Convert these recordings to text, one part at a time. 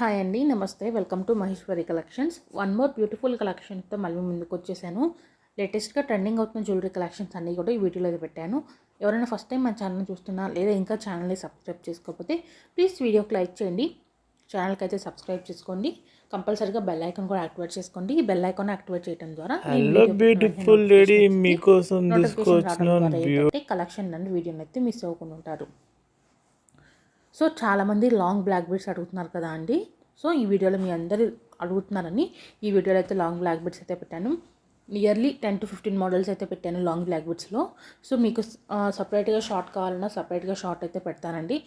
Hi అండి, namaste. Welcome to Maheshwari collections. One more beautiful కలెక్షన్తో మళ్ళీ ముందుకు వచ్చేసాను. లేటెస్ట్గా ట్రెండింగ్ అవుతున్న జ్యువెలరీ కలెక్షన్స్ అన్నీ కూడా ఈ వీడియోలో అయితే పెట్టాను. ఎవరైనా ఫస్ట్ టైం మన ఛానల్ చూస్తున్నా లేదా ఇంకా ఛానల్ని సబ్స్క్రైబ్ చేసుకోకపోతే ప్లీజ్ వీడియోకి లైక్ చేయండి, ఛానల్కి అయితే సబ్స్క్రైబ్ చేసుకోండి, కంపల్సరీగా బెల్ ఐకాన్ కూడా యాక్టివేట్ చేసుకోండి. ఈ బెల్ ఐకాన్ యాక్టివేట్ చేయడం ద్వారా బ్యూటిఫుల్ లేడీ మీకోసం నోటిఫికేషన్ రావడం ద్వారా ఏంటంటే కలెక్షన్ అండ్ వీడియోని అయితే మిస్ అవ్వకుండా ఉంటారు. సో చాలామంది లాంగ్ బ్లాక్ బీడ్స్ అడుగుతున్నారు కదా అండి. సో ఈ వీడియోలో మీ అందరు అడుగుతున్నారని ఈ వీడియోలో అయితే లాంగ్ బ్లాక్ బీడ్స్ అయితే పెట్టాను. నియర్లీ 10 to 15 మోడల్స్ అయితే పెట్టాను లాంగ్ బ్లాక్ బీడ్స్లో. సో మీకు సపరేట్గా షార్ట్ కావాలన్నా సపరేట్గా షార్ట్ అయితే పెడతానండి.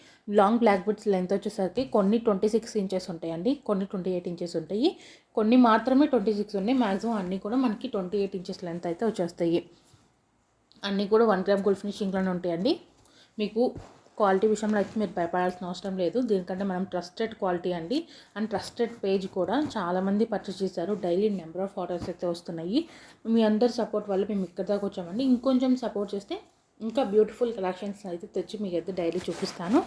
లాంగ్ బ్లాక్ బీడ్స్ లెంత్ వచ్చేసరికి కొన్ని 26 ఇంచెస్ ఉంటాయండి, కొన్ని 28 ఇంచెస్ ఉంటాయి, కొన్ని మాత్రమే 26 ఉన్నాయి. మ్యాక్సిమం అన్నీ కూడా మనకి 28 ఇంచెస్ లెంత్ అయితే వచ్చేస్తాయి. అన్నీ కూడా 1 గ్రామ్ గోల్డ్ ఫినిషింగ్లోనే ఉంటాయండి. మీకు క్వాలిటీ విషయంలో అయితే మీరు భయపడాల్సిన అవసరం లేదు. దీనికంటే మనం ట్రస్టెడ్ క్వాలిటీ అండి, అండ్ ట్రస్టెడ్ పేజ్ కూడా చాలామంది పర్చేస్ చేశారు. డైలీ నెంబర్ ఆఫ్ ఆర్డర్స్ అయితే వస్తున్నాయి. మీ అందరి సపోర్ట్ వల్ల మేము ఇక్కడ దాకా వచ్చామండి. ఇంకొంచెం సపోర్ట్ చేస్తే ఇంకా బ్యూటిఫుల్ కలెక్షన్స్ అయితే తెచ్చి మీకు అయితే డైలీ చూపిస్తాను.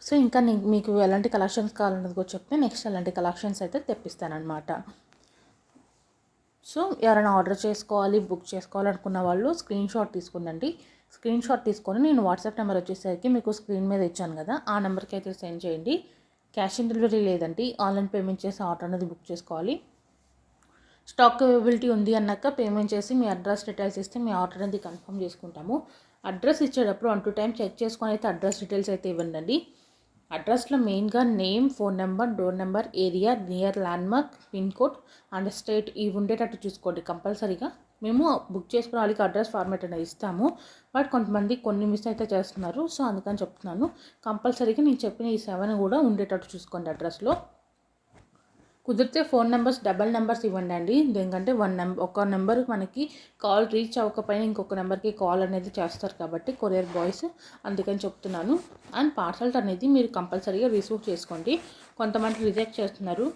సో ఇంకా మీకు ఎలాంటి కలెక్షన్స్ కావాలన్నది కూడా చెప్తే నెక్స్ట్ అలాంటి కలెక్షన్స్ అయితే తెప్పిస్తానమాట. సో ఎవరైనా ఆర్డర్ చేసుకోవాలి, బుక్ చేసుకోవాలనుకున్న వాళ్ళు స్క్రీన్ షాట్ తీసుకుందండి. స్క్రీన్ షాట్ తీసుకొని నేను వాట్సాప్ నెంబర్ వచ్చేసరికి మీకు స్క్రీన్ మీద ఇచ్చాను కదా, ఆ నెంబర్కి అయితే సెండ్ చేయండి. క్యాష్ ఆన్ డెలివరీ లేదండి, ఆన్లైన్ పేమెంట్ చేసి ఆర్డర్ అనేది బుక్ చేసుకోవాలి. స్టాక్ అవైలబిలిటీ ఉంది అన్నాక పేమెంట్ చేసి మీ అడ్రస్ డీటెయిల్స్ ఇస్తే మీ ఆర్డర్ అనేది కన్ఫర్మ్ చేసుకుంటాము. అడ్రస్ ఇచ్చేటప్పుడు 1 to 2 times చెక్ చేసుకొని అయితే అడ్రస్ డీటెయిల్స్ అయితే ఇవ్వండి. అడ్రస్లో మెయిన్గా name, phone number, door number, area, near landmark, pin code and state ఇవి ఉండేటట్టు చూసుకోండి కంపల్సరీగా. మేము బుక్ చేసుకున్న వాళ్ళకి అడ్రస్ ఫార్మేట్ అనేది ఇస్తాము, బట్ కొంతమంది కొన్ని మిస్ అయితే చేస్తున్నారు. సో అందుకని చెప్తున్నాను, కంపల్సరీగా నేను చెప్పిన ఈ 7 కూడా ఉండేటట్టు చూసుకోండి అడ్రస్లో. కుదిరితే ఫోన్ నెంబర్స్ డబల్ నెంబర్స్ ఇవ్వండి అండి. ఎందుకంటే ఒక నెంబర్ మనకి కాల్ రీచ్ అవ్వకపోయినా ఇంకొక నెంబర్కి కాల్ అనేది చేస్తారు కాబట్టి కొరియర్ బాయ్స్, అందుకని చెప్తున్నాను. అండ్ పార్సల్స్ అనేది మీరు కంపల్సరీగా రిసీవ్ చేసుకోండి. కొంతమంది రిజెక్ట్ చేస్తున్నారు,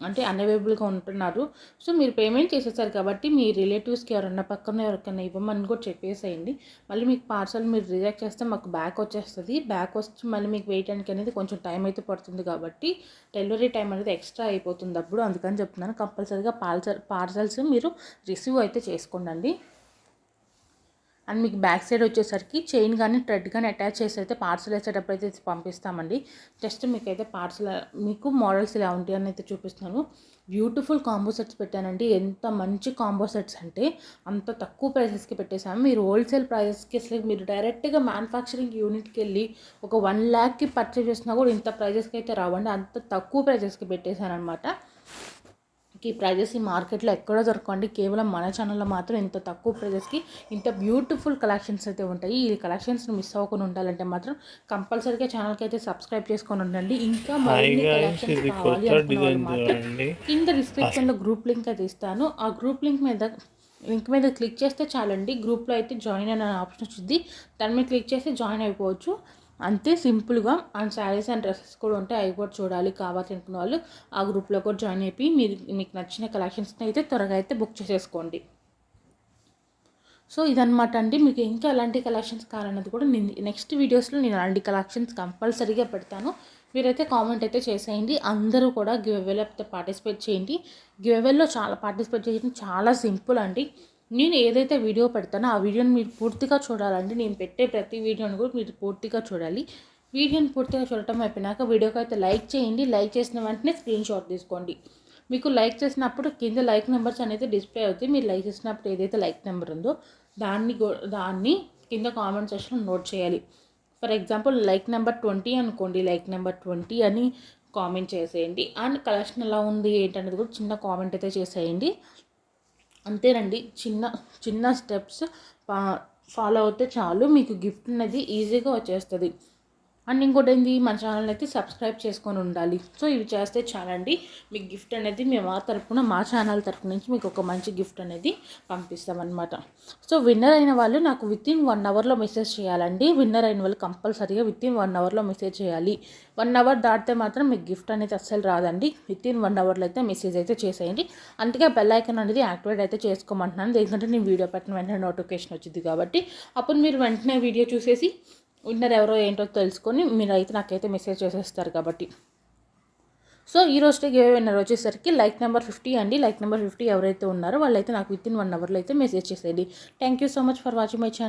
అంటే అన్అవైలబుల్గా ఉంటున్నారు. సో మీరు పేమెంట్ చేసేసారు కాబట్టి మీ రిలేటివ్స్కి ఎవరన్నా పక్కన ఎవరికైనా ఇవ్వమని కూడా చెప్పేసేయండి. మళ్ళీ మీకు పార్సల్ మీరు రిజెక్ట్ చేస్తే మాకు బ్యాక్ వచ్చేస్తుంది. బ్యాక్ వచ్చి మళ్ళీ మీకు వేయడానికి అనేది కొంచెం టైం అయితే పడుతుంది కాబట్టి డెలివరీ టైం అనేది ఎక్స్ట్రా అయిపోతుంది అప్పుడు. అందుకని చెప్తున్నాను, కంపల్సరీగా పార్సల్స్ మీరు రిసీవ్ అయితే చేసుకోండి. అండ్ మీకు బ్యాక్ సైడ్ వచ్చేసరికి చైన్ కానీ థ్రెడ్ కానీ అటాచ్ చేసి అయితే పార్సల్ వేసేటప్పుడు అయితే పంపిస్తామండి. జస్ట్ మీకైతే పార్సల్ మీకు మోడల్స్ ఇలా ఉంటాయి అని అయితే చూపిస్తున్నాను. బ్యూటిఫుల్ కాంబో సెట్స్ పెట్టానండి. ఎంత మంచి కాంబో సెట్స్ అంటే అంత తక్కువ ప్రైసెస్కి పెట్టేసాము. మీరు హోల్సేల్ ప్రైసెస్కి అసలు మీరు డైరెక్ట్గా మ్యానుఫ్యాక్చరింగ్ యూనిట్కి వెళ్ళి ఒక 1 lakhకి పర్చేస్ చేసినా కూడా ఇంత ప్రైజెస్కి అయితే రావండి. అంత తక్కువ ప్రైజెస్కి పెట్టేశాను అనమాట. ఈ ప్రైజెస్ ఈ మార్కెట్లో ఎక్కడో దొరకండి, కేవలం మన ఛానల్లో మాత్రం ఇంత తక్కువ ప్రైజెస్కి ఇంత బ్యూటిఫుల్ కలెక్షన్స్ అయితే ఉంటాయి. ఈ కలెక్షన్స్ని మిస్ అవ్వకుండా ఉండాలంటే మాత్రం కంపల్సరీగా ఛానల్కి అయితే సబ్స్క్రైబ్ చేసుకొని ఉండండి. ఇంకా మరిన్ని కలెక్షన్స్ కావాలి అనుకున్న వాళ్ళు మాత్రం కింద డిస్క్రిప్షన్లో గ్రూప్ లింక్ అయితే ఇస్తాను. ఆ గ్రూప్ లింక్ మీద క్లిక్ చేస్తే చాలండి. గ్రూప్లో అయితే జాయిన్ అనే ఆప్షన్ వచ్చింది, దాని మీద క్లిక్ చేస్తే జాయిన్ అయిపోవచ్చు. అంతే సింపుల్గా. అండ్ శారీస్ అండ్ డ్రెస్సెస్ కూడా ఉంటాయి, అవి కూడా చూడాలి కావాలి అనుకున్న వాళ్ళు ఆ గ్రూప్లో కూడా జాయిన్ అయిపోయి మీకు నచ్చిన కలెక్షన్స్ని అయితే త్వరగా అయితే బుక్ చేసేసుకోండి. సో ఇదనమాట అండి. మీకు ఇంకా ఎలాంటి కలెక్షన్స్ కావాలన్నది కూడా నెక్స్ట్ వీడియోస్లో నేను అలాంటి కలెక్షన్స్ కంపల్సరీగా పెడతాను. మీరైతే కామెంట్ అయితే చేసేయండి. అందరూ కూడా గివ్అవేలో అయితే పార్టిసిపేట్ చేయండి. గివ్అవేలో పార్టిసిపేట్ చేయడం చాలా సింపుల్ అండి. నేను ఏదైతే వీడియో పెడతానో ఆ వీడియోని మీరు పూర్తిగా చూడాలండి. నేను పెట్టే ప్రతి వీడియోని కూడా మీరు పూర్తిగా చూడాలి. వీడియోని పూర్తిగా చూడటం అయిపోయినాక వీడియోకి అయితే లైక్ చేయండి. లైక్ చేసిన వెంటనే స్క్రీన్ షాట్ తీసుకోండి. మీకు లైక్ చేసినప్పుడు కింద లైక్ నెంబర్స్ అనేది డిస్ప్లే అవుతాయి. మీరు లైక్ చేసినప్పుడు ఏదైతే లైక్ నెంబర్ ఉందో దాన్ని కింద కామెంట్ సెక్షన్లో నోట్ చేయాలి. ఫర్ ఎగ్జాంపుల్ లైక్ నెంబర్ 20 అనుకోండి, లైక్ నెంబర్ 20 అని కామెంట్ చేసేయండి. అండ్ కలెక్షన్ ఎలా ఉంది ఏంటనేది కూడా చిన్న కామెంట్ అయితే చేసేయండి. అంతేనండి. చిన్న స్టెప్స్ ఫాలో అవుతే చాలు, మీకు గిఫ్ట్ అనేది ఈజీగా వచ్చేస్తుంది. అండ్ ఇంకోటి ఏంది, మన ఛానల్ అయితే సబ్స్క్రైబ్ చేసుకొని ఉండాలి. సో ఇవి చేస్తే చాలండి, మీకు గిఫ్ట్ అనేది మేము మా ఛానల్ తరపు నుంచి మీకు ఒక మంచి గిఫ్ట్ అనేది పంపిస్తామన్నమాట. సో విన్నర్ అయిన వాళ్ళు నాకు వితిన్ 1 hourలో మెసేజ్ చేయాలండి. విన్నర్ అయిన వాళ్ళు కంపల్సరీగా వితిన్ 1 hourలో మెసేజ్ చేయాలి. 1 hour దాటితే మాత్రం మీకు గిఫ్ట్ అనేది అస్సలు రాదండి. వితిన్ 1 hourలో అయితే మెసేజ్ అయితే చేసేయండి. అందుకే బెల్ ఐకాన్ అనేది యాక్టివేట్ అయితే చేసుకోమంటున్నాను. ఎందుకంటే నేను వీడియో పెట్టిన వెంటనే నోటిఫికేషన్ వచ్చింది కాబట్టి అప్పుడు మీరు వెంటనే వీడియో చూసేసి విన్నర్ ఎవరో ఏంటో తెలుసుకొని మీరు అయితే నాకైతే మెసేజ్ చేసేస్తారు కాబట్టి. సో ఈ రోజు గివ్ విన్నర్ వచ్చేసరికి లైక్ నెంబర్ 50 అండి. లైక్ నెంబర్ 50 ఎవరైతే ఉన్నారో వాళ్ళైతే నాకు విత్ ఇన్ 1 అవర్లో అయితే మెసేజ్ చేసేయండి. Thank you so much for watching my channel.